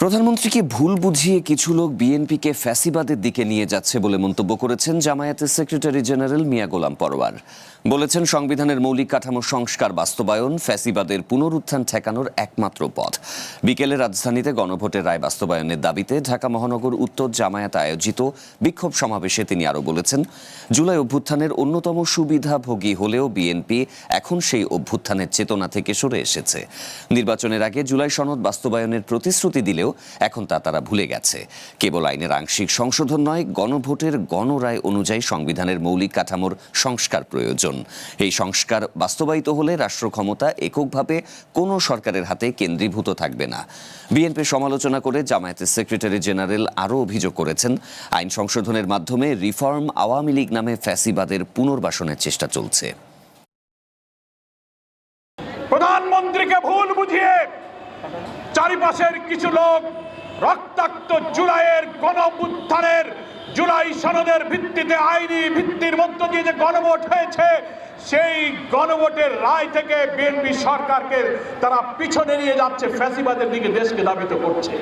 প্রধানমন্ত্রীকে ভুল বুঝিয়ে কিছু লোক বিএনপিকে ফ্যাসিবাদের দিকে নিয়ে যাচ্ছে বলে মন্তব্য করেছেন জামায়াতের সেক্রেটারি জেনারেল মিয়া গোলাম পরোয়ার। বলেছেন, সংবিধানের মৌলিক কাঠামো সংস্কার বাস্তবায়ন ফ্যাসিবাদের পুনরুত্থান ঠেকানোর একমাত্র পথ। বিকেলে রাজধানীতে গণভোটের রায় বাস্তবায়নের দাবিতে ঢাকা মহানগর উত্তর জামায়াত আয়োজিত বিক্ষোভ সমাবেশে তিনি আরও বলেছেন, জুলাই অভ্যুত্থানের অন্যতম সুবিধাভোগী হলেও বিএনপি এখন সেই অভ্যুত্থানের চেতনা থেকে সরে এসেছে। নির্বাচনের আগে জুলাই সনদ বাস্তবায়নের প্রতিশ্রুতি দিলেও এখন তারা ভুলে গেছে। কেবল আইনের আংশিক সংশোধন নয়, গণভোটের গণরায় অনুযায়ী সংবিধানের মৌলিক কাঠামোর সংস্কার প্রয়োজন। এই সংস্কার বাস্তবায়িত হলে রাষ্ট্র ক্ষমতা এককভাবে কোনো সরকারের হাতে কেন্দ্রীভূত থাকবে না। বিএনপির সমালোচনা করে জামায়াতের সেক্রেটারি জেনারেল আরও অভিযোগ করেছেন, আইন সংশোধনের মাধ্যমে রিফর্ম আওয়ামী লীগ নামে ফ্যাসিবাদের পুনর্বাসনের চেষ্টা চলছে। প্রধানমন্ত্রীকে ভুল বুঝিয়ে চারিপাশের কিছু লোক রক্তাক্ত জুলাইয়ের গণঅভ্যুত্থানের জুলাই সনদের ভিত্তিতে আইনি ভিত্তির মধ্য দিয়ে যে গণভোট হয়েছে, সেই গণভোটের রায় থেকে বিএনপি সরকারকে তারা পিছনে নিয়ে যাচ্ছে, ফ্যাসিবাদের দিকে দেশকে ধাবিত করছে।